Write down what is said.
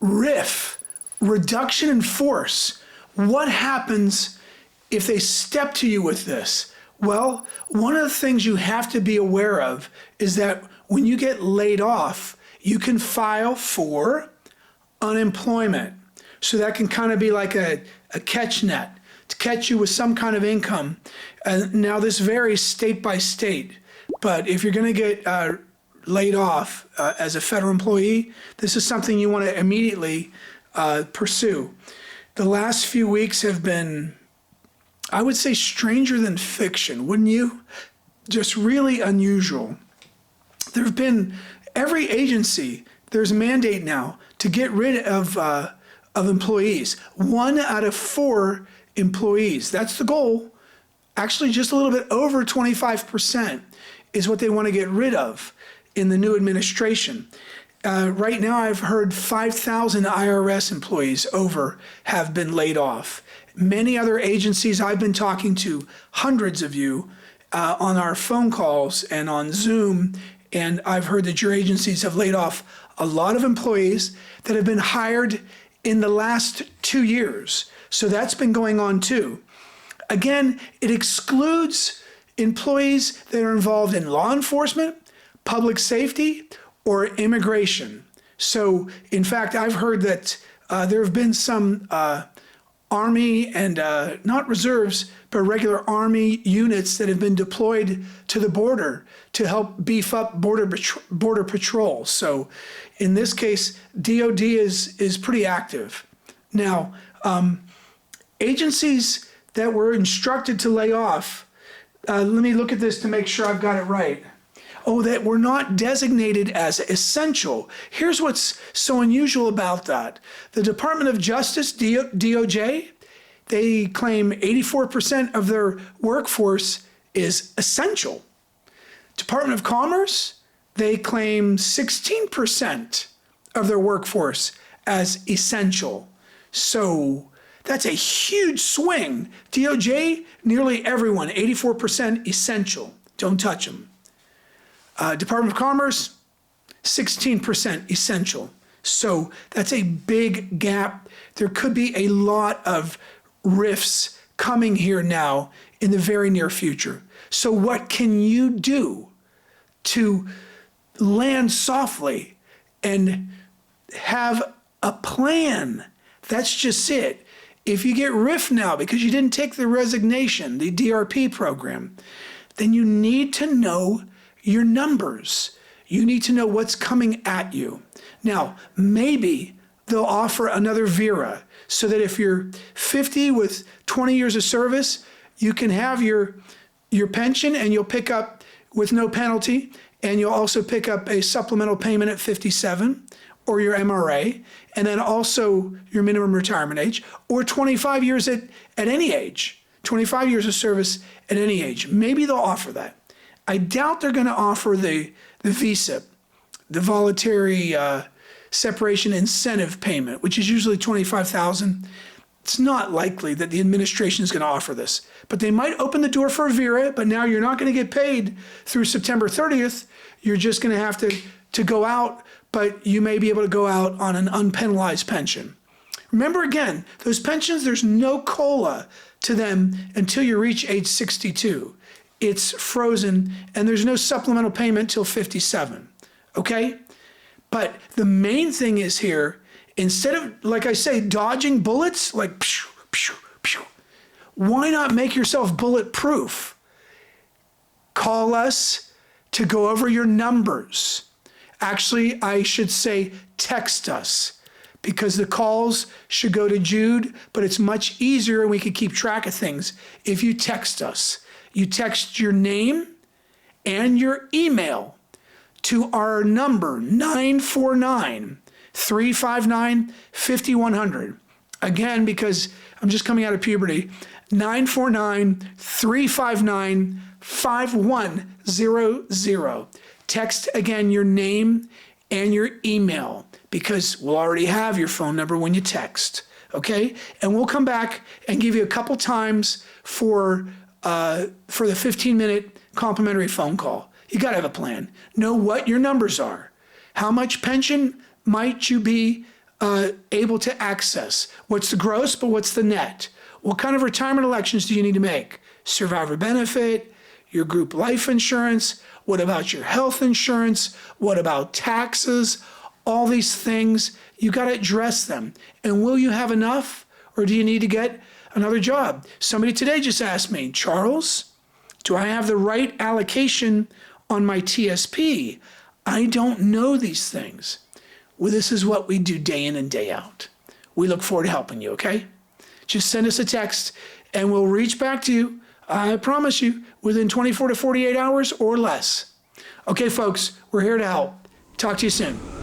RIF, reduction in force. What happens if they step to you with this? Well, one of the things you have to be aware of is that when you get laid off, you can file for unemployment. So that can kind of be like a catch net to catch you with some kind of income. Now this varies state by state, but if you're going to get laid off as a federal employee, this is something you want to immediately pursue. The last few weeks have been, I would say, stranger than fiction, wouldn't you? Just really unusual. There have been, every agency, there's a mandate now to get rid of employees. 1 out of 4 employees, that's the goal. Actually, just a little bit over 25% is what they want to get rid of in the new administration. Right now, I've heard 5,000 IRS employees over have been laid off. Many other agencies, I've been talking to hundreds of you on our phone calls and on Zoom, and I've heard that your agencies have laid off a lot of employees that have been hired in the last 2 years. So that's been going on too. Again, it excludes employees that are involved in law enforcement, public safety, or immigration. So in fact, I've heard that there have been some Army and not reserves, but regular Army units that have been deployed to the border to help beef up border patrol. So in this case, DOD is pretty active. Now, agencies that were instructed to lay off, let me look at this to make sure I've got it right. Oh, that were not designated as essential. Here's what's so unusual about that. The Department of Justice, DOJ, they claim 84% of their workforce is essential. Department of Commerce, they claim 16% of their workforce as essential. So that's a huge swing. DOJ, nearly everyone, 84% essential. Don't touch them. Department of Commerce, 16% essential. So that's a big gap. There could be a lot of RIFs coming here now in the very near future. So what can you do to land softly and have a plan? That's just it. If you get RIF now because you didn't take the resignation, the DRP program, then you need to know your numbers. You need to know what's coming at you. Now, maybe they'll offer another VERA so that if you're 50 with 20 years of service, you can have your pension and you'll pick up with no penalty, and you'll also pick up a supplemental payment at 57 or your MRA, and then also your minimum retirement age, or 25 years at any age, 25 years of service at any age. Maybe they'll offer that. I doubt they're going to offer the VSIP, the voluntary separation incentive payment, which is usually $25,000. It's not likely that the administration is going to offer this, but they might open the door for a VERA. But now you're not going to get paid through September 30th. You're just going to have to go out, but you may be able to go out on an unpenalized pension. Remember again, those pensions, there's no COLA to them until you reach age 62. It's frozen, and there's no supplemental payment till 57, okay? But the main thing is here, instead of, like I say, dodging bullets, like pew, pew, pew, why not make yourself bulletproof? Call us to go over your numbers. Actually, I should say text us, because the calls should go to Jude, but it's much easier and we can keep track of things if you text us. You text your name and your email to our number, 949-359-5100. Again, because I'm just coming out of puberty, 949-359-5100. Text again your name and your email, because we'll already have your phone number when you text, okay? And we'll come back and give you a couple times for the 15-minute complimentary phone call. You got to have a plan. Know what your numbers are. How much pension might you be able to access? What's the gross, but what's the net? What kind of retirement elections do you need to make? Survivor benefit, your group life insurance, what about your health insurance? What about taxes? All these things, you got to address them. And will you have enough, or do you need to get another job? Somebody today just asked me, Charles, do I have the right allocation on my TSP? I don't know these things. Well, this is what we do day in and day out. We look forward to helping you, okay? Just send us a text and we'll reach back to you, I promise you, within 24 to 48 hours or less. Okay, folks, we're here to help. Talk to you soon.